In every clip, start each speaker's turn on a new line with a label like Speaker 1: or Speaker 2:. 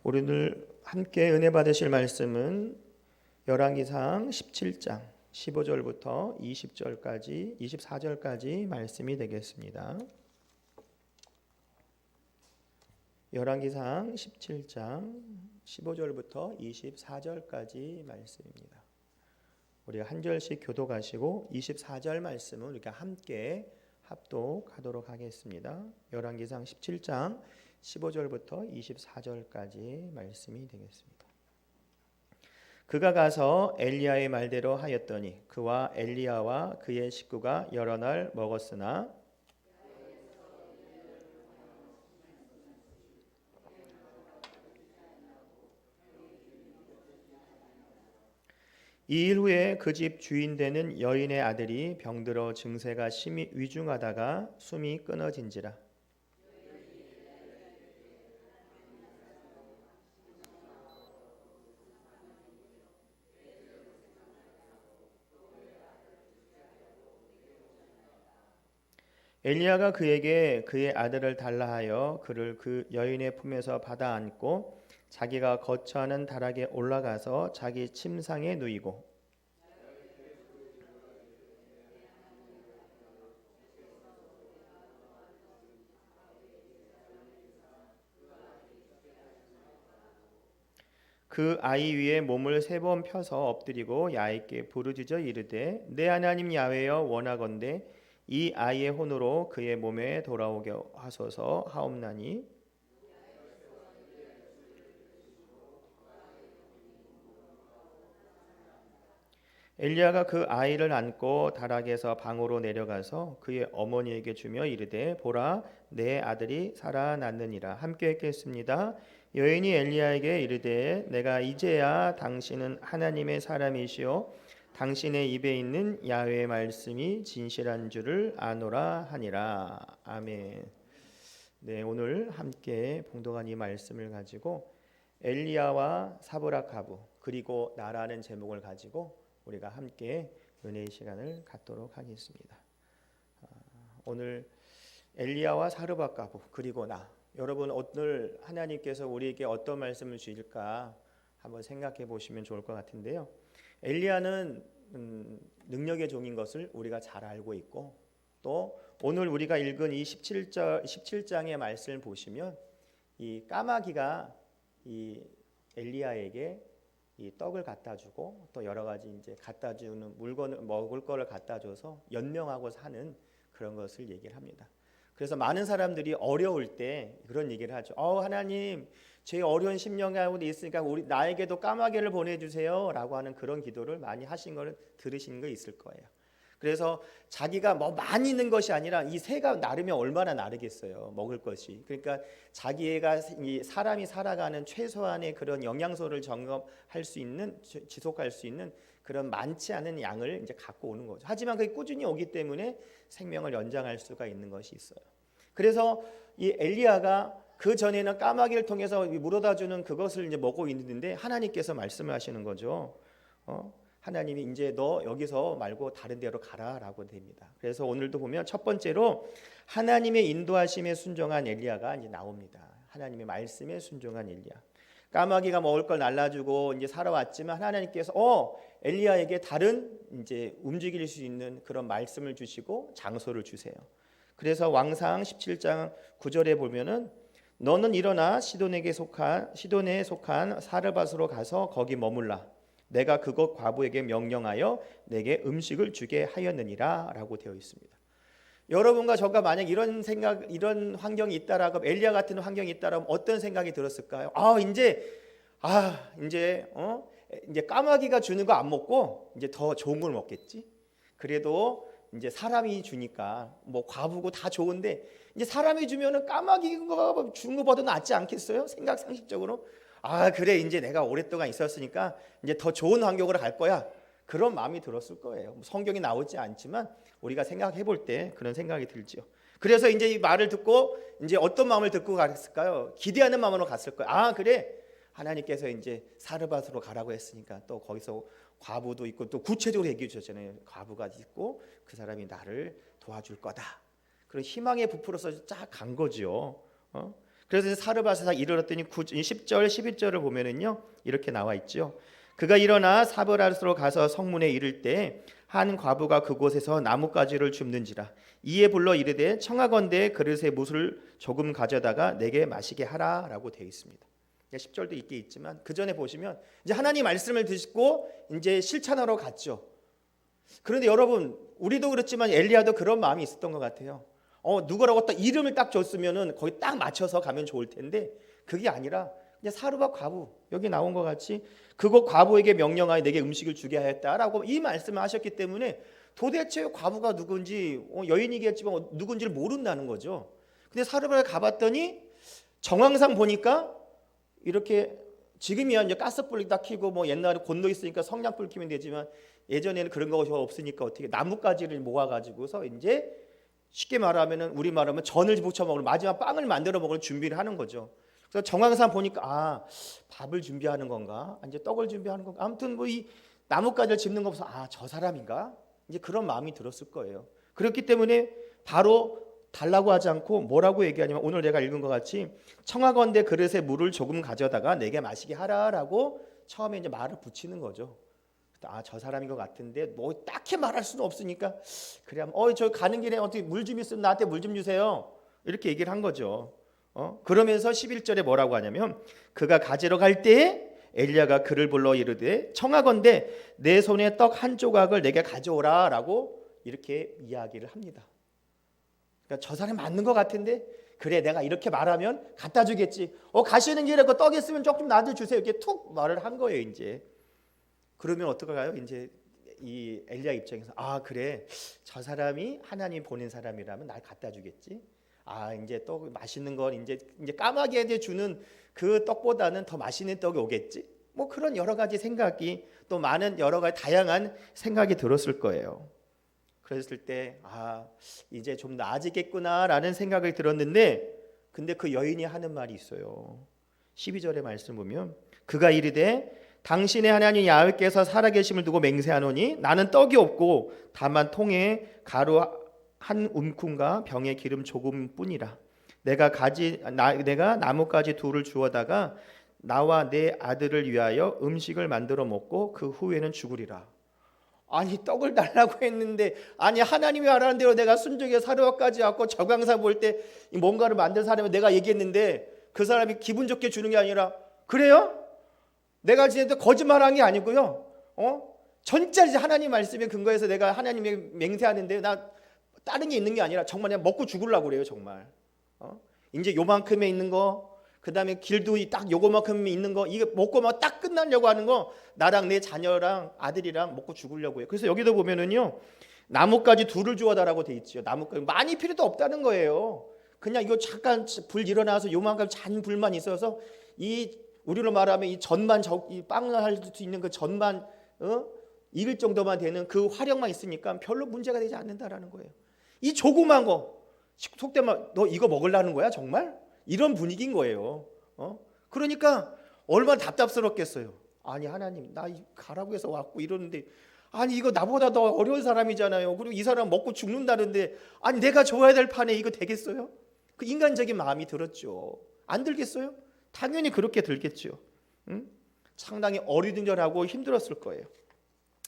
Speaker 1: 오늘 함께 은혜 받으실 말씀은 열왕기상 17장 15절부터 20절까지 24절까지 말씀이 되겠습니다. 열왕기상 17장 15절부터 24절까지 말씀입니다. 우리가 한 절씩 교독하시고 24절 말씀은 우리가 함께 합독하도록 하겠습니다. 열왕기상 17장 15절부터 24절까지 말씀이 되겠습니다. 그가 가서 엘리야의 말대로 하였더니 그와 엘리야와 그의 식구가 여러 날 먹었으나 이 일 후에 그 집 주인 되는 여인의 아들이 병들어 증세가 심히 위중하다가 숨이 끊어진지라. 엘리야가 그에게 그의 아들을 달라 하여 그를 그 여인의 품에서 받아 안고 자기가 거처하는 다락에 올라가서 자기 침상에 누이고 그 아이 위에 몸을 3번 펴서 엎드리고 야훼게 부르짖어 이르되 내 하나님 야훼여 원하건대 이 아이의 혼으로 그의 몸에 돌아오게 하소서 하옵나니 엘리야가 그 아이를 안고 다락에서 방으로 내려가서 그의 어머니에게 주며 이르되 보라 내 아들이 살아났느니라. 함께 읽겠습니다. 여인이 엘리야에게 이르되 내가 이제야 당신은 하나님의 사람이시오 당신의 입에 있는 야훼의 말씀이 진실한 줄을 아노라 하니라. 아멘. 네, 오늘 함께 봉독한 이 말씀을 가지고 엘리야와 사브라카부 그리고 나라는 제목을 가지고 우리가 함께 은혜의 시간을 갖도록 하겠습니다. 오늘 엘리야와 사르밧가부 그리고 나 여러분 오늘 하나님께서 우리에게 어떤 말씀을 주실까 한번 생각해 보시면 좋을 것 같은데요. 엘리야는 능력의 종인 것을 우리가 잘 알고 있고 또 오늘 우리가 읽은 이 17장의 말씀을 보시면 이 까마귀가 이 엘리야에게 이 떡을 갖다 주고 또 여러 가지 이제 갖다 주는 물건을 먹을 거를 갖다 줘서 연명하고 사는 그런 것을 얘기를 합니다. 그래서 많은 사람들이 어려울 때 그런 얘기를 하죠. 하나님, 제 어려운 심령 가운데 있으니까 나에게도 까마귀를 보내주세요라고 하는 그런 기도를 많이 하신 걸 들으신 거 있을 거예요. 그래서 자기가 뭐 많이 있는 것이 아니라 이 새가 나르면 얼마나 나르겠어요. 먹을 것이. 그러니까 자기가 이 사람이 살아가는 최소한의 그런 영양소를 점검할 수 있는 지속할 수 있는 그런 많지 않은 양을 이제 갖고 오는 거죠. 하지만 그게 꾸준히 오기 때문에 생명을 연장할 수가 있는 것이 있어요. 그래서 이 엘리야가 그 전에는 까마귀를 통해서 물어다 주는 그것을 이제 먹고 있는데 하나님께서 말씀을 하시는 거죠. 하나님이 이제 너 여기서 말고 다른 데로 가라라고 됩니다. 그래서 오늘도 보면 첫 번째로 하나님의 인도하심에 순종한 엘리야가 이제 나옵니다. 하나님의 말씀에 순종한 엘리야. 까마귀가 먹을 걸 날라주고 이제 살아왔지만 하나님께서 엘리야에게 다른 이제 움직일 수 있는 그런 말씀을 주시고 장소를 주세요. 그래서 왕상 17장 9절에 보면은 너는 일어나 시돈에 속한 사르밧으로 가서 거기 머물라. 내가 그곳 과부에게 명령하여 내게 음식을 주게 하였느니라 라고 되어 있습니다. 여러분과 저가 만약 이런 환경이 있다라고 엘리야 같은 환경이 있다라면 어떤 생각이 들었을까요? 이제 까마귀가 주는 거 안 먹고 이제 더 좋은 걸 먹겠지. 그래도 이제 사람이 주니까 뭐 과부고 다 좋은데 이제 사람이 주면은 까마귀가 주는 것보다 낫지 않겠어요? 상식적으로. 그래 이제 내가 오랫동안 있었으니까 이제 더 좋은 환경으로 갈 거야. 그런 마음이 들었을 거예요. 성경이 나오지 않지만 우리가 생각해 볼 때 그런 생각이 들죠. 그래서 이제 이 말을 듣고 이제 어떤 마음을 듣고 갔을까요? 기대하는 마음으로 갔을 거예요. 그래 하나님께서 이제 사르밧으로 가라고 했으니까 또 거기서 과부도 있고 또 구체적으로 얘기해 주셨잖아요. 과부가 있고 그 사람이 나를 도와줄 거다. 그런 희망에 부풀어서 쫙 간 거죠. 그래서 사르밧에 이르렀더니 10절 11절을 보면은요 이렇게 나와 있죠. 그가 일어나 사르밧으로 가서 성문에 이를 때 한 과부가 그곳에서 나뭇가지를 줍는지라. 이에 불러 이르되 청하건대 그릇에 물을 조금 가져다가 내게 마시게 하라라고 되어 있습니다. 10절도 있게 있지만 그 전에 보시면 이제 하나님 말씀을 듣고 이제 실천하러 갔죠. 그런데 여러분 우리도 그렇지만 엘리야도 그런 마음이 있었던 것 같아요. 누구라고 딱 이름을 딱 줬으면은 거기 딱 맞춰서 가면 좋을 텐데 그게 아니라 그냥 사르밧 과부 여기 나온 것 같이 그곳 과부에게 명령하여 내게 음식을 주게 하였다라고 이 말씀을 하셨기 때문에 도대체 과부가 누군지 여인이겠지만 누군지를 모른다는 거죠. 근데 사르밧에 가봤더니 정황상 보니까 이렇게 지금이야 이제 가스불 딱 켜고 뭐 옛날에 곤도 있으니까 성냥불 켜면 되지만 예전에는 그런 거 없으니까 어떻게 나뭇가지를 모아가지고서 이제 쉽게 말하면은 우리 말하면 전을 부쳐 먹을 마지막 빵을 만들어 먹을 준비를 하는 거죠. 그래서 정황상 보니까 밥을 준비하는 건가, 이제 떡을 준비하는 건가, 아무튼 뭐 이 나뭇가지를 짚는 거 보면서 저 사람인가 이제 그런 마음이 들었을 거예요. 그렇기 때문에 바로 달라고 하지 않고 뭐라고 얘기하냐면 오늘 내가 읽은 것 같이 청하건대 그릇에 물을 조금 가져다가 내게 마시게 하라라고 처음에 이제 말을 붙이는 거죠. 저 사람인 것 같은데 뭐 딱히 말할 수는 없으니까 그래 저 가는 길에 어떻게 물 좀 있으면 나한테 물 좀 주세요 이렇게 얘기를 한 거죠. 그러면서 11절에 뭐라고 하냐면 그가 가지러 갈 때에 엘리야가 그를 불러 이르되 청하건대 내 손에 떡 한 조각을 내게 가져오라라고 이렇게 이야기를 합니다. 그러니까 저 사람이 맞는 것 같은데 그래 내가 이렇게 말하면 갖다 주겠지. 가시는 길에 그 떡 있으면 조금 나도 주세요 이렇게 툭 말을 한 거예요. 이제 그러면 어떡할까요? 이제 이 엘리야 입장에서 그래 저 사람이 하나님 보낸 사람이라면 날 갖다 주겠지. 이제 떡 맛있는 건 이제 까마귀한테 주는 그 떡보다는 더 맛있는 떡이 오겠지. 뭐 그런 여러 가지 생각이 또 많은 여러 가지 다양한 생각이 들었을 거예요. 그랬을 때 이제 좀 나아지겠구나라는 생각을 들었는데 근데 그 여인이 하는 말이 있어요. 12절의 말씀 보면 그가 이르되 당신의 하나님 야훼께서 살아계심을 두고 맹세하노니 나는 떡이 없고 다만 통에 가루 한 움큼과 병에 기름 조금뿐이라. 내가 나뭇가지 둘을 주워다가 나와 내 아들을 위하여 음식을 만들어 먹고 그 후에는 죽으리라. 떡을 달라고 했는데 하나님이 하라는 대로 내가 순종해 사르밧까지 왔고 저강사 볼 때 뭔가를 만든 사람이 내가 얘기했는데 그 사람이 기분 좋게 주는 게 아니라 그래요? 내가 지금 거짓말한 게 아니고요. 전짜 이제 하나님 말씀에 근거해서 내가 하나님에 맹세하는데 나 다른 게 있는 게 아니라 정말 그냥 먹고 죽으려고 그래요. 정말 이제 요만큼에 있는 거 그 다음에 길도 딱 요거만큼 있는 거 이거 먹고 막 딱 끝나려고 하는 거 나랑 내 자녀랑 아들이랑 먹고 죽으려고 해요. 그래서 여기도 보면은요 나뭇가지 둘을 주워다라고 돼 있죠. 나뭇가지 많이 필요도 없다는 거예요. 그냥 이거 잠깐 불 일어나서 요만큼 잔 불만 있어서 이 우리로 말하면 이 전만 이 빵을 할 수 있는 그 전만 익을 정도만 되는 그 화력만 있으니까 별로 문제가 되지 않는다라는 거예요. 이 조그만 거 속된 말 너 이거 먹으려는 거야 정말? 이런 분위기인 거예요. 그러니까 얼마나 답답스럽겠어요. 하나님 나 가라고 해서 왔고 이러는데 이거 나보다 더 어려운 사람이잖아요. 그리고 이 사람 먹고 죽는다는데 내가 좋아야 될 판에 이거 되겠어요? 그 인간적인 마음이 들었죠. 안 들겠어요? 당연히 그렇게 들겠죠. 상당히 어리둥절하고 힘들었을 거예요.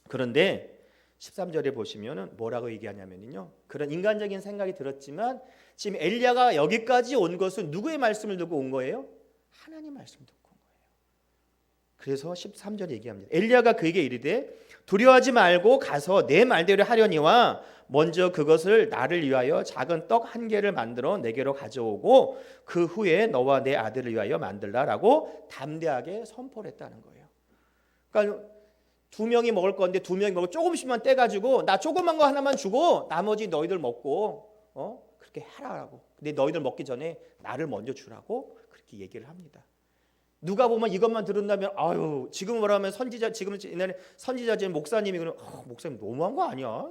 Speaker 1: 그런데 13절에 보시면은 뭐라고 얘기하냐면요. 그런 인간적인 생각이 들었지만 지금 엘리야가 여기까지 온 것은 누구의 말씀을 듣고 온 거예요? 하나님 말씀을 듣고 온 거예요. 그래서 13절에 얘기합니다. 엘리야가 그에게 이르되 두려워하지 말고 가서 내 말대로 하려니와 먼저 그것을 나를 위하여 작은 떡 한 개를 만들어 내게로 가져오고 그 후에 너와 내 아들을 위하여 만들라라고 담대하게 선포를 했다는 거예요. 그러니까 2명이 먹을 건데 2명이 먹고 조금씩만 떼가지고 나 조그만 거 하나만 주고 나머지 너희들 먹고 그렇게 해라라고. 근데 너희들 먹기 전에 나를 먼저 주라고 그렇게 얘기를 합니다. 누가 보면 이것만 들은다면 지금 뭐라면 지금 옛날에 선지자진 목사님이 그러면 목사님 너무한 거 아니야?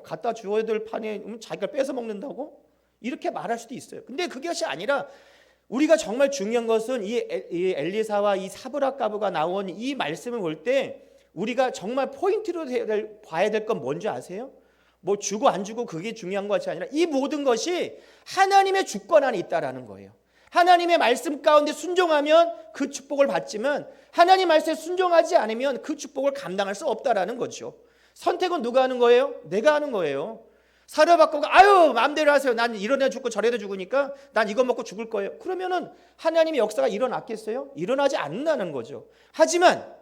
Speaker 1: 갖다 주어야 될 판에 자기가 뺏어 먹는다고? 이렇게 말할 수도 있어요. 근데 그것이 아니라 우리가 정말 중요한 것은 이 엘리사와 이 사브랏 과부가 나온 이 말씀을 볼 때 우리가 정말 포인트로 봐야 될 건 뭔지 아세요? 뭐 주고 안 주고 그게 중요한 것이 아니라 이 모든 것이 하나님의 주권 안에 있다라는 거예요. 하나님의 말씀 가운데 순종하면 그 축복을 받지만 하나님 말씀에 순종하지 않으면 그 축복을 감당할 수 없다라는 거죠. 선택은 누가 하는 거예요? 내가 하는 거예요. 사료받고가 아유 마음대로 하세요. 난 이런 애 죽고 저래도 죽으니까 난 이거 먹고 죽을 거예요. 그러면은 하나님의 역사가 일어났겠어요? 일어나지 않는다는 거죠. 하지만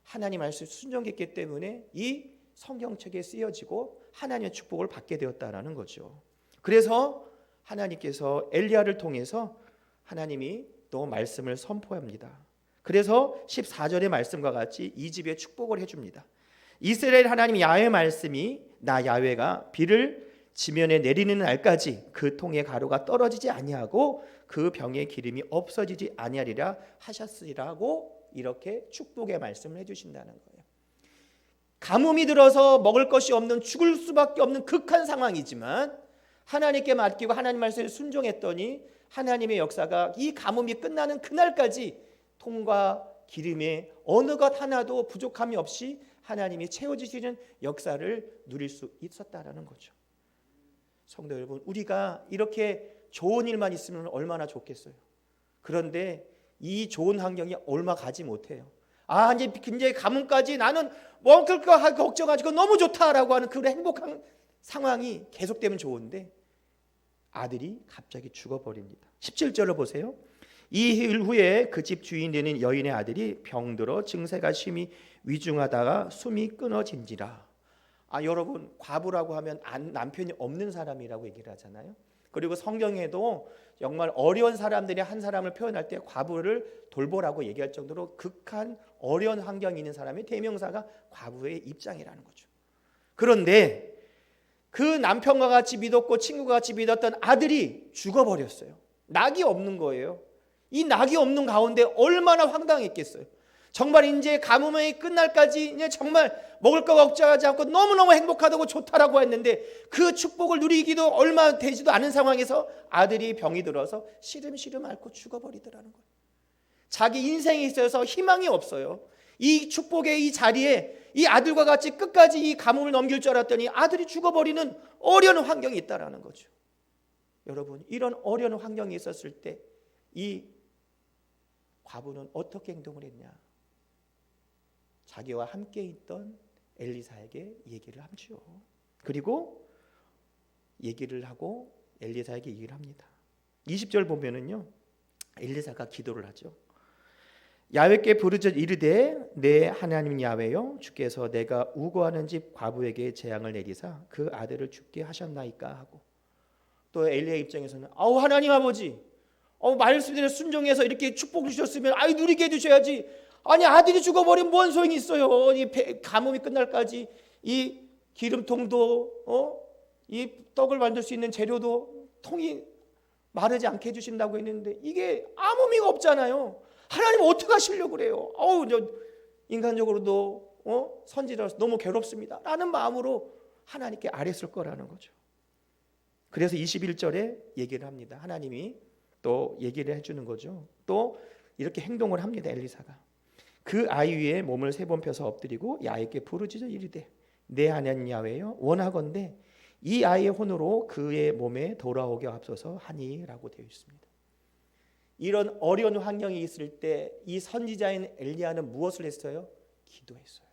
Speaker 1: 하나님 말씀 순종했기 때문에 이 성경책에 쓰여지고 하나님의 축복을 받게 되었다라는 거죠. 그래서 하나님께서 엘리야를 통해서 하나님이 또 말씀을 선포합니다. 그래서 14절의 말씀과 같이 이 집에 축복을 해줍니다. 이스라엘 하나님 야훼 말씀이 나 야훼가 비를 지면에 내리는 날까지 그 통의 가루가 떨어지지 아니하고 그 병의 기름이 없어지지 아니하리라 하셨으리라고 이렇게 축복의 말씀을 해주신다는 거예요. 가뭄이 들어서 먹을 것이 없는 죽을 수밖에 없는 극한 상황이지만 하나님께 맡기고 하나님 말씀에 순종했더니 하나님의 역사가 이 가뭄이 끝나는 그날까지 통과 기름에 어느 것 하나도 부족함이 없이 하나님이 채워주시는 역사를 누릴 수 있었다라는 거죠. 성도 여러분, 우리가 이렇게 좋은 일만 있으면 얼마나 좋겠어요. 그런데 이 좋은 환경이 얼마 가지 못해요. 이제 굉장히 가뭄까지 나는 먹을 거 걱정하지고 너무 좋다라고 하는 그런 행복한 상황이 계속되면 좋은데 아들이 갑자기 죽어버립니다. 17절을 보세요. 이 일 후에 그 집 주인 되는 여인의 아들이 병들어 증세가 심히 위중하다가 숨이 끊어진지라. 여러분, 과부라고 하면 남편이 없는 사람이라고 얘기를 하잖아요. 그리고 성경에도 정말 어려운 사람들이 한 사람을 표현할 때 과부를 돌보라고 얘기할 정도로 극한 어려운 환경이 있는 사람의 대명사가 과부의 입장이라는 거죠. 그런데 그 남편과 같이 믿었고 친구가 같이 믿었던 아들이 죽어버렸어요. 낙이 없는 거예요. 이 낙이 없는 가운데 얼마나 황당했겠어요. 정말 이제 가뭄이 끝날까지 이제 정말 먹을 거 걱정하지 않고 너무너무 행복하다고 좋다라고 했는데 그 축복을 누리기도 얼마 되지도 않은 상황에서 아들이 병이 들어서 시름시름 앓고 죽어버리더라는 거예요. 자기 인생에 있어서 희망이 없어요. 이 축복의 이 자리에 이 아들과 같이 끝까지 이 가뭄을 넘길 줄 알았더니 아들이 죽어버리는 어려운 환경이 있다라는 거죠. 여러분, 이런 어려운 환경이 있었을 때 이 과부는 어떻게 행동을 했냐? 자기와 함께 있던 엘리사에게 얘기를 하죠. 그리고 얘기를 하고 엘리사에게 얘기를 합니다. 20절 보면은요, 엘리사가 기도를 하죠. 야훼께 부르짖어 이르되 내 하나님 야훼여 주께서 내가 우거하는 집 과부에게 재앙을 내리사 그 아들을 죽게 하셨나이까 하고, 또 엘리야 입장에서는 하나님 아버지 말씀대로 순종해서 이렇게 축복 주셨으면 누리게 해주셔야지. 아니 아들이 죽어버리면 뭔 소용이 있어요. 이 가뭄이 끝날까지 이 기름통도 이 떡을 만들 수 있는 재료도 통이 마르지 않게 해주신다고 했는데 이게 아무 의미가 없잖아요. 하나님 어떻게 하시려고 그래요? 저 인간적으로도 선지자로서 너무 괴롭습니다 라는 마음으로 하나님께 아뢰었을 거라는 거죠. 그래서 21절에 얘기를 합니다. 하나님이 또 얘기를 해주는 거죠. 또 이렇게 행동을 합니다. 엘리사가 그 아이 위에 몸을 3번 펴서 엎드리고 야훼께 부르짖어 이르되 내 하나님 야훼여 원하건대 이 아이의 혼으로 그의 몸에 돌아오게 하옵소서 하니라고 되어 있습니다. 이런 어려운 환경이 있을 때 이 선지자인 엘리야는 무엇을 했어요? 기도했어요.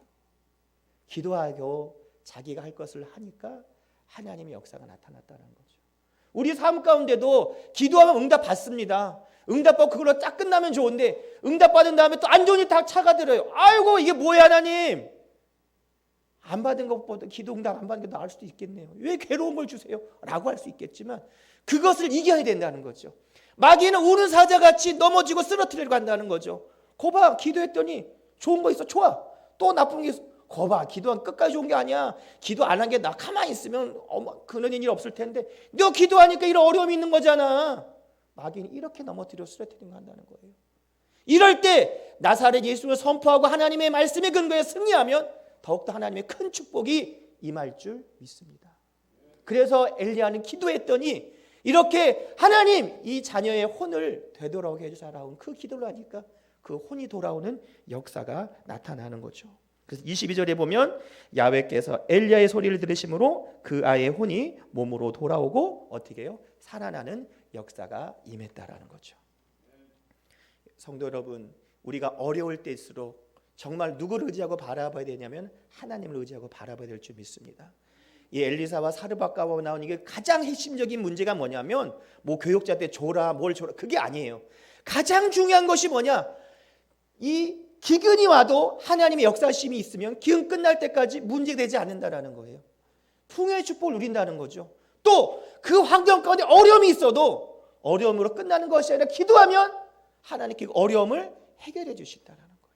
Speaker 1: 기도하고 자기가 할 것을 하니까 하나님의 역사가 나타났다는 거죠. 우리 삶 가운데도 기도하면 응답 받습니다. 응답받고 그걸로 딱 끝나면 좋은데 응답받은 다음에 또 안 좋은 일 다 차가들어요. 아이고 이게 뭐야 하나님. 안 받은 것보다 기도 응답 안 받는 게 나을 수도 있겠네요. 왜 괴로운 걸 주세요? 라고 할 수 있겠지만 그것을 이겨야 된다는 거죠. 마귀는 우는 사자같이 넘어지고 쓰러뜨리려고 한다는 거죠. 거봐 기도했더니 좋은 거 있어. 좋아. 또 나쁜 게 있어. 거봐 기도한 끝까지 좋은 게 아니야. 기도 안 한 게 나 가만히 있으면 그런 일 없을 텐데 너 기도하니까 이런 어려움이 있는 거잖아. 마귀는 이렇게 넘어뜨려 쓰러뜨리려고 한다는 거예요. 이럴 때 나사렛 예수를 선포하고 하나님의 말씀의 근거에 승리하면 더욱더 하나님의 큰 축복이 임할 줄 믿습니다. 그래서 엘리야는 기도했더니 이렇게 하나님 이 자녀의 혼을 되돌아오게 해주사라온 그 기도를 하니까 그 혼이 돌아오는 역사가 나타나는 거죠. 그래서 22절에 보면 야훼께서 엘리야의 소리를 들으심으로 그 아이의 혼이 몸으로 돌아오고 어떻게 해요? 살아나는 역사가 임했다라는 거죠. 성도 여러분, 우리가 어려울 때일수록 정말 누구를 의지하고 바라봐야 되냐면 하나님을 의지하고 바라봐야 될 줄 믿습니다. 이 엘리사와 사르밧가보가 나온 이게 가장 핵심적인 문제가 뭐냐면 뭐 교육자한테 줘라 뭘 줘라 그게 아니에요. 가장 중요한 것이 뭐냐? 이 기근이 와도 하나님의 역사심이 있으면 기근 끝날 때까지 문제되지 않는다라는 거예요. 풍요의 축복을 누린다는 거죠. 또 그 환경 가운데 어려움이 있어도 어려움으로 끝나는 것이 아니라 기도하면 하나님께 그 어려움을 해결해 주신다는 거예요.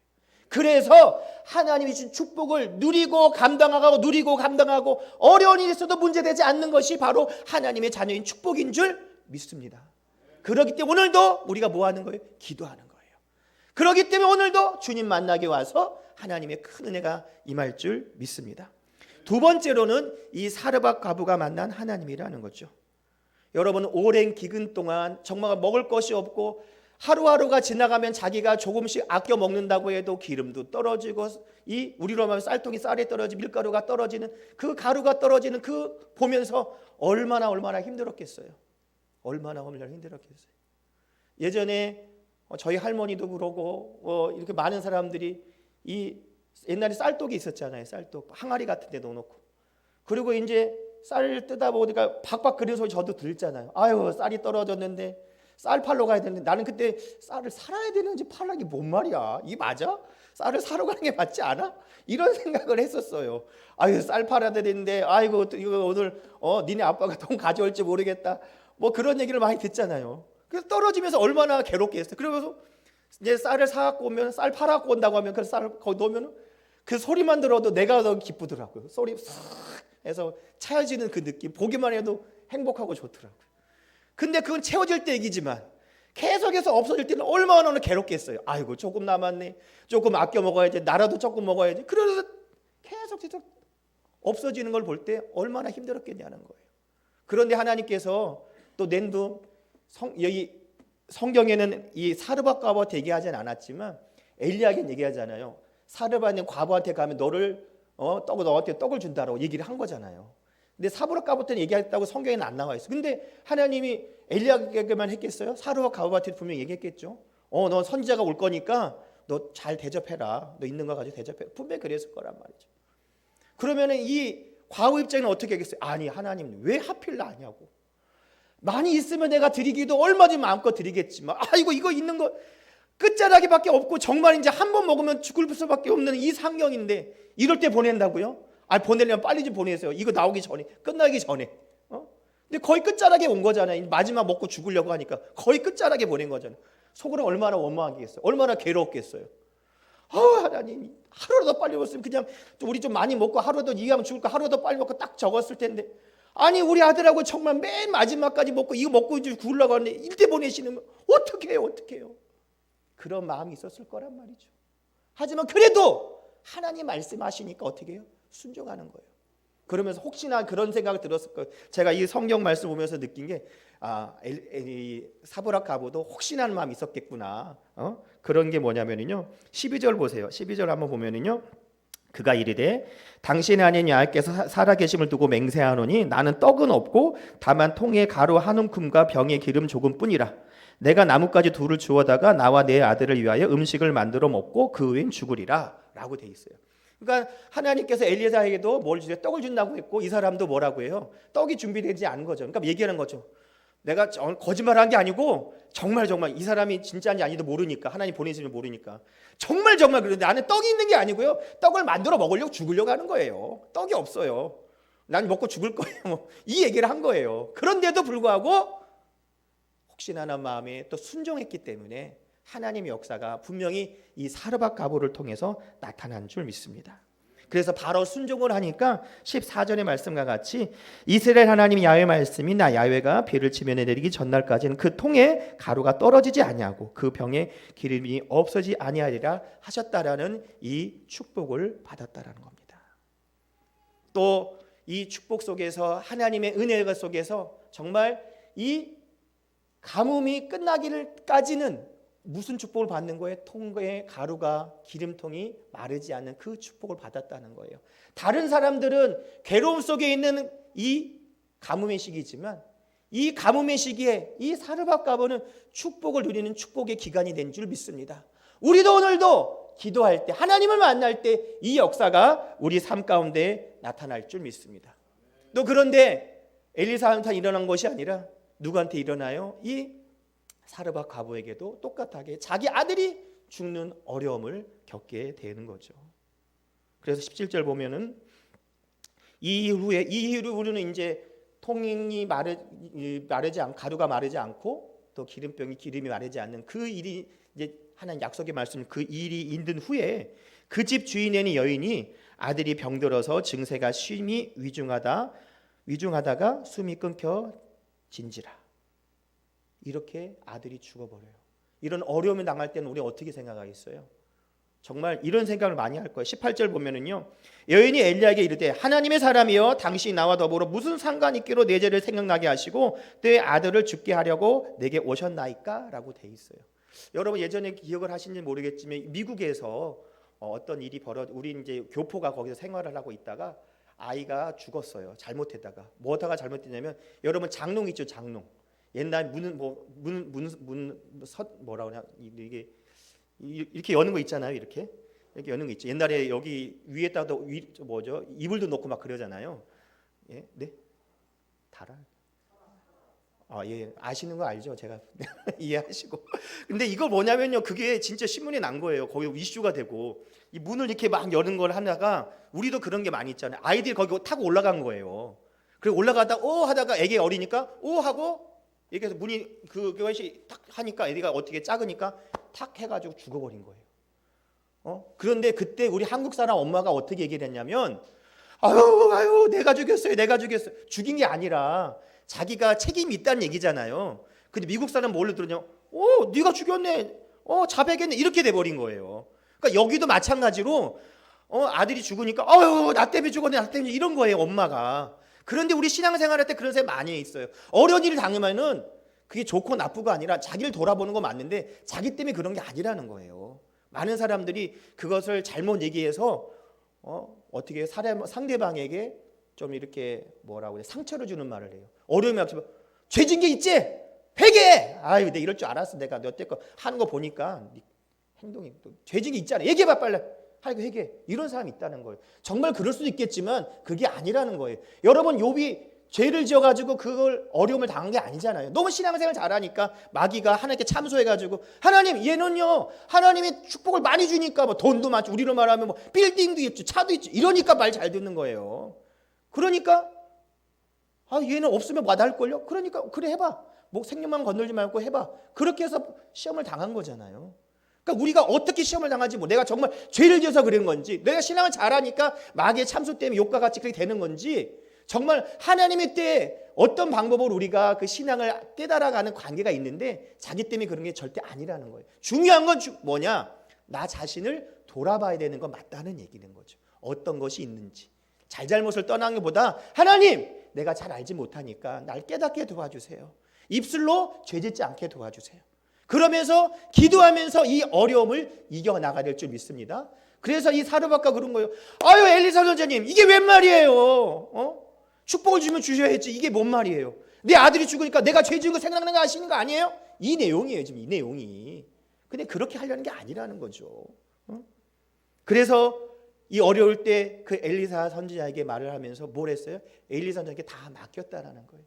Speaker 1: 그래서 하나님이 주신 축복을 누리고 감당하고 어려운 일이 있어도 문제되지 않는 것이 바로 하나님의 자녀인 축복인 줄 믿습니다. 그렇기 때문에 오늘도 우리가 뭐 하는 거예요? 기도하는 거예요. 그렇기 때문에 오늘도 주님 만나게 와서 하나님의 큰 은혜가 임할 줄 믿습니다. 두 번째로는 이 사르밧 과부가 만난 하나님이라는 거죠. 여러분, 오랜 기근 동안 정말 먹을 것이 없고 하루하루가 지나가면 자기가 조금씩 아껴 먹는다고 해도 기름도 떨어지고 이 우리로 하면 쌀통이 쌀이 떨어지고 밀가루가 떨어지는 그 가루가 떨어지는 그 보면서 얼마나 힘들었겠어요. 얼마나 힘들었겠어요. 예전에 저희 할머니도 그러고 이렇게 많은 사람들이 이 옛날에 쌀독이 있었잖아요. 쌀독 항아리 같은 데 넣어놓고 그리고 이제 쌀 뜨다 보니까 박박 끓이는 소리 저도 들잖아요. 아유 쌀이 떨어졌는데 쌀 팔러 가야 되는데 나는 그때 쌀을 살아야 되는지 팔라기 뭔 말이야? 이 맞아? 쌀을 사러 가는 게 맞지 않아? 이런 생각을 했었어요. 아유 쌀 팔아야 되는데 아이고 이거 오늘 니네 아빠가 돈 가져올지 모르겠다. 뭐 그런 얘기를 많이 듣잖아요. 그래서 떨어지면서 얼마나 괴롭게 했어요. 그러면서 이제 쌀을 사갖고 오면 쌀 팔아갖고 온다고 하면 그 쌀을 거기 넣으면 그 소리만 들어도 내가 더 기쁘더라고요. 소리 싹 해서 차여지는 그 느낌 보기만 해도 행복하고 좋더라고요. 근데 그건 채워질 때 얘기지만 계속해서 없어질 때는 얼마나 괴롭겠어요. 아이고 조금 남았네. 조금 아껴 먹어야지. 나라도 조금 먹어야지. 그래서 계속 없어지는 걸 볼 때 얼마나 힘들었겠냐는 거예요. 그런데 하나님께서 또 낸두 여기 성경에는 이 사르밧 과부한테 얘기하진 않았지만 엘리야에게 얘기하잖아요. 사르밧은 과부한테 가면 너를 너한테 떡을 준다라고 얘기를 한 거잖아요. 근데 사르밧 과부한테 얘기했다고 성경에는 안 나와 있어요. 근데 하나님이 엘리야에게만 했겠어요? 사르밧 과부한테 분명히 얘기했겠죠. 너 선지자가 올 거니까 너 잘 대접해라. 너 있는 거 가지고 대접해. 분명히 그랬을 거란 말이죠. 그러면은 이 과부 입장은 어떻게 하겠어요? 아니 하나님 왜 하필 나냐고. 많이 있으면 내가 드리기도 얼마든지 마음껏 드리겠지만 아이고 이거 있는 거 끝자락이밖에 없고 정말 이제 한 번 먹으면 죽을 수밖에 없는 이 상경인데 이럴 때 보낸다고요? 보내려면 빨리 좀 보내세요. 이거 나오기 전에 끝나기 전에. 근데 거의 끝자락에 온 거잖아요. 마지막 먹고 죽으려고 하니까 거의 끝자락에 보낸 거잖아요. 속으로 얼마나 원망하겠어요. 얼마나 괴로웠겠어요. 하나님 하루라도 빨리 먹었으면 그냥 우리 좀 많이 먹고 하루라도 이해하면 죽을까 하루라도 빨리 먹고 딱 적었을 텐데 아니 우리 아들하고 정말 맨 마지막까지 먹고 이거 먹고 이제 죽으려고 하는데 이때 보내시는 거 어떻게 해요? 그런 마음이 있었을 거란 말이죠. 하지만 그래도 하나님 말씀하시니까 어떻게 해요? 순종하는 거예요. 그러면서 혹시나 그런 생각이 들었을 거예요. 제가 이 성경 말씀 보면서 느낀 게 사르밧 과부도 혹시나 하는 마음이 있었겠구나. 그런 게 뭐냐면요. 12절 보세요. 12절 한번 보면은요. 그가 이르되 당신의 아닌 야훼께서 살아계심을 두고 맹세하노니 나는 떡은 없고 다만 통에 가루 한 움큼과 병에 기름 조금뿐이라. 내가 나뭇가지 둘을 주워다가 나와 내 아들을 위하여 음식을 만들어 먹고 그 후엔 죽으리라 라고 돼 있어요. 그러니까 하나님께서 엘리야에게도 뭘 주세요? 떡을 준다고 했고 이 사람도 뭐라고 해요? 떡이 준비되지 않은 거죠. 그러니까 얘기하는 거죠. 내가 거짓말한 게 아니고 정말 이 사람이 진짜인지 아닌지도 모르니까 하나님 보내시면 모르니까 정말 그런데 나는 떡이 있는 게 아니고요. 떡을 만들어 먹으려고 죽으려고 하는 거예요. 떡이 없어요. 난 먹고 죽을 거예요. 이 얘기를 한 거예요. 그런데도 불구하고 혹시나 하는 마음에 또 순종했기 때문에 하나님의 역사가 분명히 이 사르밧 과부를 통해서 나타난 줄 믿습니다. 그래서 바로 순종을 하니까 14절의 말씀과 같이 이스라엘 하나님 야훼 말씀이 나 야훼가 비를 치면에 내리기 전날까지는 그 통에 가루가 떨어지지 아니하고 그 병에 기름이 없어지지 아니하리라 하셨다라는 이 축복을 받았다라는 겁니다. 또 이 축복 속에서 하나님의 은혜 속에서 정말 이 가뭄이 끝나기까지는
Speaker 2: 무슨 축복을 받는 거예요? 통에 가루가 기름통이 마르지 않는 그 축복을 받았다는 거예요. 다른 사람들은 괴로움 속에 있는 이 가뭄의 시기지만 이 가뭄의 시기에 이 사르밧 가보는 축복을 누리는 축복의 기간이 된 줄 믿습니다. 우리도 오늘도 기도할 때 하나님을 만날 때 이 역사가 우리 삶 가운데 나타날 줄 믿습니다. 또 그런데 엘리사한테 일어난 것이 아니라 누구한테 일어나요? 이 사르밧 과부에게도 똑같하게 자기 아들이 죽는 어려움을 겪게 되는 거죠. 그래서 17절 보면은 이 이후로 우리는 이제 통이 마르지 않고 가루가 마르지 않고 또 기름이 마르지 않는 그 일이 이제 하나님 약속의 말씀 그 일이 있는 후에 그 집 주인의 여인이 아들이 병들어서 증세가 심히 위중하다가 숨이 끊겨 진지라. 이렇게 아들이 죽어버려요. 이런 어려움을 당할 때는 우리 어떻게 생각하겠어요? 정말 이런 생각을 많이 할 거예요. 18절 보면은요, 여인이 엘리야에게 이르되 하나님의 사람이여 당신이 나와 더불어 무슨 상관 있기로 내 죄를 생각나게 하시고 내 아들을 죽게 하려고 내게 오셨나이까? 라고 돼 있어요. 여러분 예전에 기억을 하시는지 모르겠지만 미국에서 어떤 일이 우리 이제 교포가 거기서 생활을 하고 있다가 아이가 죽었어요. 잘못했다가 뭐다가 잘못됐냐면 여러분 장롱 있죠, 장롱. 옛날 뭐라 그러냐 이게 이렇게 여는 거 있잖아요. 이렇게 여는 거 있죠. 옛날에 여기 위에다도 이불도 놓고 막 그러잖아요. 예, 네, 달아. 예, 아시는 거 알죠? 제가 이해하시고. 근데 이거 뭐냐면요, 그게 진짜 신문에 난 거예요. 거기 이슈가 되고 이 문을 이렇게 막 여는 걸 하다가 우리도 그런 게 많이 있잖아요. 아이들이 거기 타고 올라간 거예요. 그리고 올라가다 하다가 애기 어리니까 하고 이렇게 해서 문이 그것이 탁 하니까 애기가 어떻게 작으니까 탁 해가지고 죽어버린 거예요. 그런데 그때 우리 한국 사람 엄마가 어떻게 얘기를 했냐면 아유 내가 죽였어요. 죽인 게 아니라 자기가 책임이 있다는 얘기잖아요. 근데 미국 사람 뭘로 들었냐? 네가 죽였네. 자백했네. 이렇게 돼버린 거예요. 그러니까 여기도 마찬가지로 아들이 죽으니까 아유 나 때문에 죽었네. 나 때문에 이런 거예요, 엄마가. 그런데 우리 신앙생활할 때 그런 사람 많이 있어요. 어려운 일을 당하면은 그게 좋고 나쁘고 아니라 자기를 돌아보는 거 맞는데 자기 때문에 그런 게 아니라는 거예요. 많은 사람들이 그것을 잘못 얘기해서 어떻게 상대방에게 좀 이렇게 뭐라고 해야 상처를 주는 말을 해요. 어려움이 없으면 죄진 게 있지? 회개해. 아유 내가 이럴 줄 알았어. 내가 여태껏 하는 거 보니까 행동이 또 죄진 게 있잖아. 얘기해봐 빨리. 하고 회개. 이런 사람이 있다는 거예요. 정말 그럴 수도 있겠지만 그게 아니라는 거예요. 여러분 욥이 죄를 지어가지고 그걸 어려움을 당한 게 아니잖아요. 너무 신앙생활 잘하니까 마귀가 하나님께 참소해가지고 하나님 얘는요 하나님이 축복을 많이 주니까 뭐 돈도 많죠. 우리로 말하면 뭐 빌딩도 있죠, 차도 있죠. 이러니까 말 잘 듣는 거예요. 그러니까 얘는 없으면 와닿을걸요. 그러니까 그래 해봐. 뭐 생명만 건들지 말고 해봐. 그렇게 해서 시험을 당한 거잖아요. 그러니까 우리가 어떻게 시험을 당하지 내가 정말 죄를 지어서 그런 건지 내가 신앙을 잘하니까 마귀의 참소 때문에 욕과 같이 그렇게 되는 건지 정말 하나님의 때에 어떤 방법으로 우리가 그 신앙을 깨달아가는 관계가 있는데 자기 때문에 그런 게 절대 아니라는 거예요. 중요한 건 뭐냐? 나 자신을 돌아봐야 되는 건 맞다는 얘기는 거죠. 어떤 것이 있는지. 잘잘못을 떠나는 것보다 하나님 내가 잘 알지 못하니까 날 깨닫게 도와주세요. 입술로 죄짓지 않게 도와주세요. 그러면서 기도하면서 이 어려움을 이겨나가야 될 줄 믿습니다. 그래서 이 사르밧가 그런 거예요. 아유 엘리사 선생님 이게 웬 말이에요? 축복을 주면 주셔야지. 이게 뭔 말이에요? 내 아들이 죽으니까 내가 죄 지은 거 생각나는 거 아시는 거 아니에요? 이 내용이에요 지금 이 내용이. 근데 그렇게 하려는 게 아니라는 거죠. 그래서 이 어려울 때 그 엘리사 선지자에게 말을 하면서 뭘 했어요? 엘리사 선지자에게 다 맡겼다라는 거예요.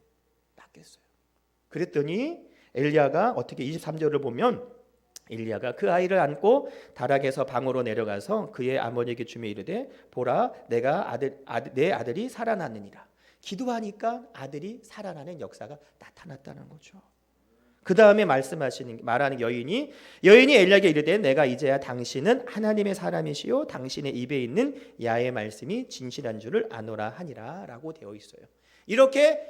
Speaker 2: 맡겼어요. 그랬더니 엘리야가 어떻게 23절을 보면 엘리야가 그 아이를 안고 다락에서 방으로 내려가서 그의 아버지에게 주며 이르되 보라 내가 내 아들이 살아났느니라. 기도하니까 아들이 살아나는 역사가 나타났다는 거죠. 그 다음에 말하는 여인이 엘리야에게 이르되 내가 이제야 당신은 하나님의 사람이시요 당신의 입에 있는 야의 말씀이 진실한 줄을 아노라 하니라 라고 되어 있어요. 이렇게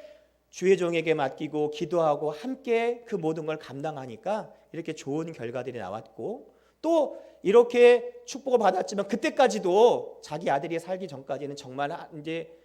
Speaker 2: 주의 종에게 맡기고 기도하고 함께 그 모든 걸 감당하니까 이렇게 좋은 결과들이 나왔고 또 이렇게 축복을 받았지만 그때까지도 자기 아들이 살기 전까지는 정말 이제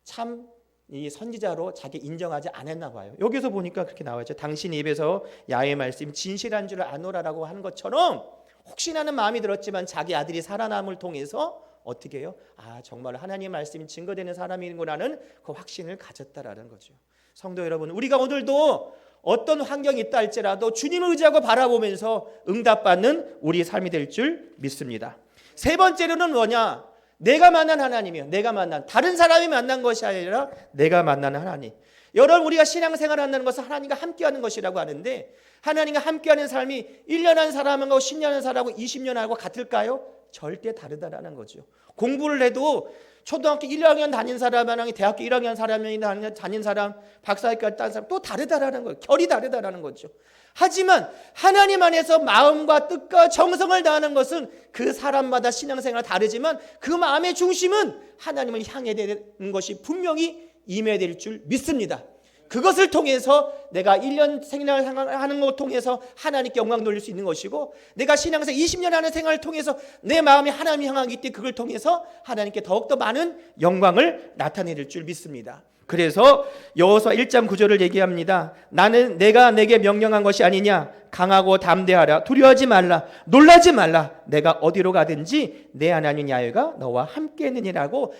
Speaker 2: 참 이 선지자로 자기 인정하지 않았나 봐요. 여기서 보니까 그렇게 나와있죠. 당신 입에서 야훼의 말씀 진실한 줄 아노라라고 하는 것처럼 혹시나는 마음이 들었지만 자기 아들이 살아남을 통해서 어떻게 해요? 아, 정말 하나님의 말씀이 증거되는 사람이구나는 그 확신을 가졌다라는 거죠. 성도 여러분, 우리가 오늘도 어떤 환경이 있다 할지라도 주님을 의지하고 바라보면서 응답받는 우리의 삶이 될 줄 믿습니다. 세 번째로는 뭐냐? 내가 만난 하나님이요. 내가 만난, 다른 사람이 만난 것이 아니라 내가 만나는 하나님. 여러분, 우리가 신앙생활을 한다는 것은 하나님과 함께하는 것이라고 하는데, 하나님과 함께하는 삶이 1년 한 사람하고 10년 한 사람하고 20년 하고 같을까요? 절대 다르다라는 거죠. 공부를 해도 초등학교 1학년 다닌 사람이랑 대학교 1학년 사람이 다닌 사람, 박사학까지 딴 사람 또 다르다라는 거예요. 결이 다르다라는 거죠. 하지만 하나님 안에서 마음과 뜻과 정성을 다하는 것은 그 사람마다 신앙생활 다르지만 그 마음의 중심은 하나님을 향해 되는 것이 분명히 임해될 줄 믿습니다. 그것을 통해서 내가 1년 생활하는 것 통해서 하나님께 영광 돌릴 수 있는 것이고, 내가 신앙생활 20년 하는 생활을 통해서 내 마음이 하나님 향하기 때문에 그걸 통해서 하나님께 더욱더 많은 영광을 나타낼 줄 믿습니다. 그래서 여호수아 1장 9절을 얘기합니다. 나는 내가 내게 명령한 것이 아니냐? 강하고 담대하라. 두려워하지 말라. 놀라지 말라. 내가 어디로 가든지 내 하나님 야훼가 너와 함께 있느니라고,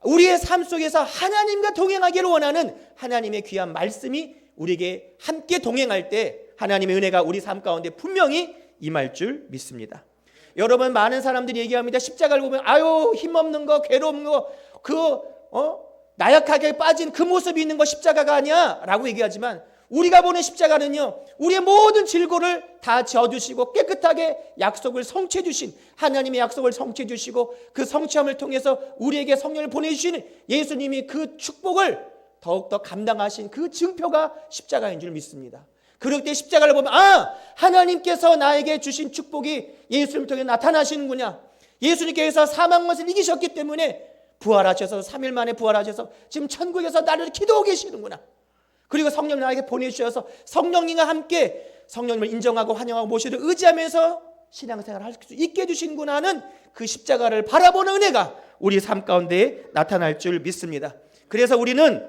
Speaker 2: 우리의 삶 속에서 하나님과 동행하기를 원하는 하나님의 귀한 말씀이 우리에게 함께 동행할 때 하나님의 은혜가 우리 삶 가운데 분명히 임할 줄 믿습니다. 여러분, 많은 사람들이 얘기합니다. 십자가를 보면 아유, 힘없는 거, 괴로운 거, 나약하게 빠진 그 모습이 있는 거 십자가가 아니야 라고 얘기하지만, 우리가 보는 십자가는요, 우리의 모든 질고를 다 지어주시고 깨끗하게 약속을 성취해 주신, 하나님의 약속을 성취해 주시고 그 성취함을 통해서 우리에게 성령을 보내주신 예수님이 그 축복을 더욱더 감당하신 그 증표가 십자가인 줄 믿습니다. 그럴 때 십자가를 보면, 아, 하나님께서 나에게 주신 축복이 예수님을 통해 나타나시는구나. 예수님께서 사망 것을 이기셨기 때문에 부활하셔서 3일 만에 부활하셔서 지금 천국에서 나를 기도하고 계시는구나. 그리고 성령 나에게 보내주셔서 성령님과 함께 성령님을 인정하고 환영하고 모시를 의지하면서 신앙생활을 할 수 있게 해주시는구나 하는 그 십자가를 바라보는 은혜가 우리 삶 가운데 나타날 줄 믿습니다. 그래서 우리는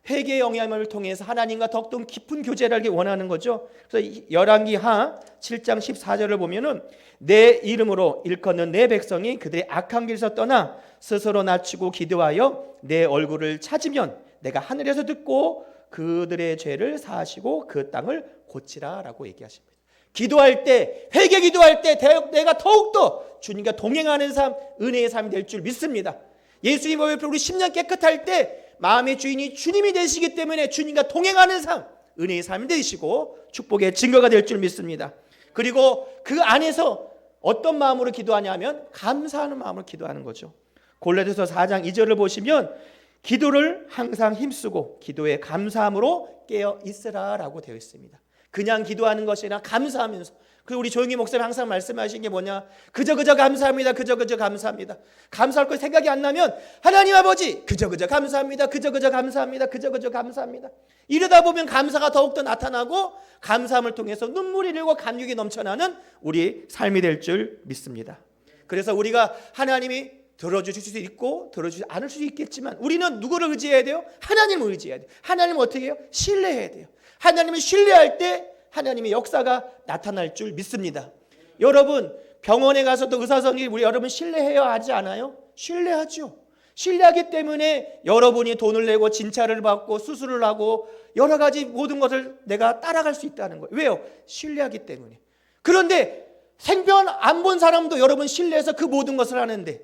Speaker 2: 회개의 영향을 통해서 하나님과 더욱더 깊은 교제를 하기 원하는 거죠. 그래서 열왕기하 7장 14절을 보면은, 내 이름으로 일컫는 내 백성이 그들의 악한 길에서 떠나 스스로 낮추고 기도하여 내 얼굴을 찾으면 내가 하늘에서 듣고 그들의 죄를 사하시고 그 땅을 고치라라고 얘기하십니다. 기도할 때, 회개 기도할 때 내가 더욱더 주님과 동행하는 삶, 은혜의 삶이 될 줄 믿습니다. 예수님 앞에 우리 심령 깨끗할 때 마음의 주인이 주님이 되시기 때문에 주님과 동행하는 삶, 은혜의 삶이 되시고 축복의 증거가 될 줄 믿습니다. 그리고 그 안에서 어떤 마음으로 기도하냐면 감사하는 마음으로 기도하는 거죠. 골로새서 4장 2절을 보시면 기도를 항상 힘쓰고 기도에 감사함으로 깨어 있으라라고 되어 있습니다. 그냥 기도하는 것이 아니라 감사하면서. 그리고 우리 조영희 목사님 항상 말씀하신 게 뭐냐? 그저 감사합니다. 그저 감사합니다. 감사할 것 생각이 안 나면 하나님 아버지 그저 감사합니다. 그저 감사합니다. 그저 감사합니다. 이러다 보면 감사가 더욱더 나타나고 감사함을 통해서 눈물이 흘리고 감격이 넘쳐나는 우리 삶이 될 줄 믿습니다. 그래서 우리가 하나님이 들어주실 수 있고 들어주지 않을 수도 있겠지만 우리는 누구를 의지해야 돼요? 하나님을 의지해야 돼요. 하나님을 어떻게 해요? 신뢰해야 돼요. 하나님을 신뢰할 때 하나님의 역사가 나타날 줄 믿습니다. 여러분, 병원에 가서도 의사 선생님 우리 여러분 신뢰해야 하지 않아요? 신뢰하죠. 신뢰하기 때문에 여러분이 돈을 내고 진찰을 받고 수술을 하고 여러 가지 모든 것을 내가 따라갈 수 있다는 거예요. 왜요? 신뢰하기 때문에. 그런데 생병 안 본 사람도 여러분 신뢰해서 그 모든 것을 하는데,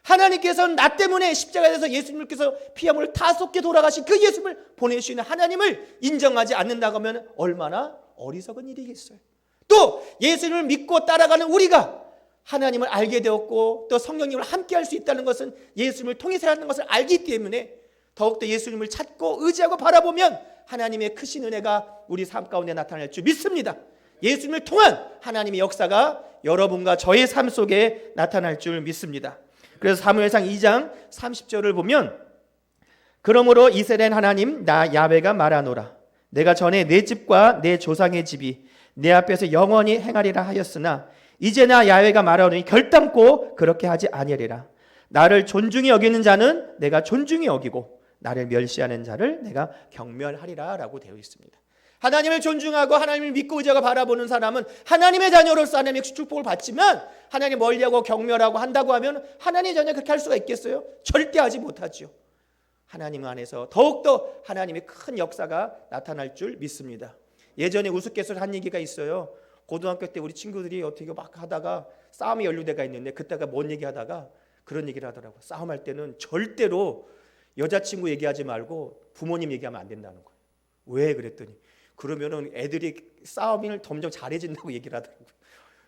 Speaker 2: 하나님께서는 나 때문에 십자가에서 예수님께서 피함을 다 쏟게 돌아가신 그 예수님을 보내주시는 하나님을 인정하지 않는다고 하면 얼마나 어리석은 일이겠어요. 또 예수님을 믿고 따라가는 우리가 하나님을 알게 되었고 또 성령님을 함께 할 수 있다는 것은 예수님을 통해서라는 것을 알기 때문에 더욱더 예수님을 찾고 의지하고 바라보면 하나님의 크신 은혜가 우리 삶 가운데 나타날 줄 믿습니다. 예수님을 통한 하나님의 역사가 여러분과 저의 삶 속에 나타날 줄 믿습니다. 그래서 사무엘상 2장 30절을 보면, 그러므로 이스라엘 하나님 나 야훼가 말하노라. 내가 전에 내 집과 내 조상의 집이 내 앞에서 영원히 행하리라 하였으나 이제 나 야훼가 말하노니 결단코 그렇게 하지 아니하리라. 나를 존중히 여기는 자는 내가 존중히 여기고 나를 멸시하는 자를 내가 경멸하리라라고 되어 있습니다. 하나님을 존중하고 하나님을 믿고 의지하고 바라보는 사람은 하나님의 자녀로서 하나님의 축복을 받지만 하나님 멀리하고 경멸하고 한다고 하면 하나님의 자녀 그렇게 할 수가 있겠어요? 절대 하지 못하죠. 하나님 안에서 더욱더 하나님의 큰 역사가 나타날 줄 믿습니다. 예전에 우스갯소리 한 얘기가 있어요. 고등학교 때 우리 친구들이 어떻게 막 하다가 싸움이 연루돼가 있는데 그때가 뭔 얘기하다가 그런 얘기를 하더라고요. 싸움할 때는 절대로 여자친구 얘기하지 말고 부모님 얘기하면 안 된다는 거예요. 왜 그랬더니 그러면은 애들이 싸움을 점점 잘해진다고 얘기를 하더라고요.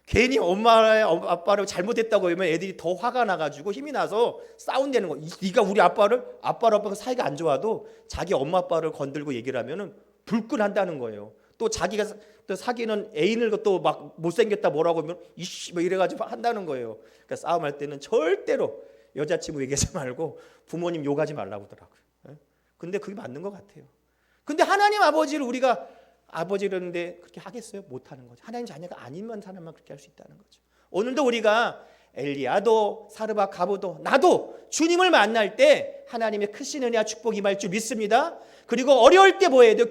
Speaker 2: 괜히 엄마 아빠를 잘못했다고 하면 애들이 더 화가 나가지고 힘이 나서 싸운다는 거. 네가 우리 아빠가 사이가 안 좋아도 자기 엄마 아빠를 건들고 얘기를 하면은 불끈한다는 거예요. 또 자기가 또 사귀는 애인을 또 막 못생겼다 뭐라고 하면 이씨 뭐 이래가지고 한다는 거예요. 그러니까 싸움할 때는 절대로 여자친구 얘기하지 말고 부모님 욕하지 말라고 하더라고요. 근데 그게 맞는 것 같아요. 근데 하나님 아버지를 우리가 아버지라는데 그렇게 하겠어요? 못하는 거죠. 하나님 자녀가 아닌 사람만 그렇게 할 수 있다는 거죠. 오늘도 우리가 엘리야도 사르밧 가브도 나도 주님을 만날 때 하나님의 크신 은혜와 축복이 임할 줄 믿습니다. 그리고 어려울 때 뭐 해야 돼요?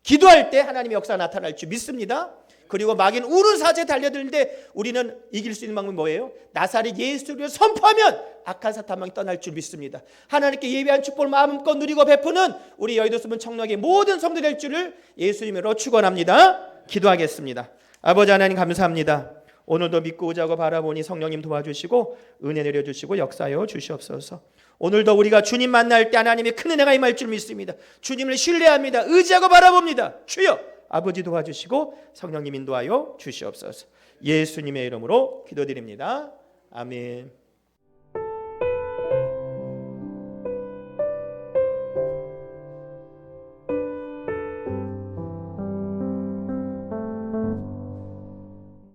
Speaker 2: 기도할 때 하나님의 역사가 나타날 줄 믿습니다. 그리고 마귀는 우는 사자에 달려드는데 우리는 이길 수 있는 방법이 뭐예요? 나사렛 예수를 선포하면 악한 사탄망이 떠날 줄 믿습니다. 하나님께 예비한 축복을 마음껏 누리고 베푸는 우리 여의도 수문 청락의 모든 성도 될 줄을 예수님으로 축원합니다. 기도하겠습니다. 아버지 하나님 감사합니다. 오늘도 믿고 의지하고 바라보니 성령님 도와주시고 은혜 내려주시고 역사하여 주시옵소서. 오늘도 우리가 주님 만날 때 하나님의 큰 은혜가 임할 줄 믿습니다. 주님을 신뢰합니다. 의지하고 바라봅니다. 주여 아버지 도와주시고 성령님 인도하여 주시옵소서. 예수님의 이름으로 기도드립니다. 아멘.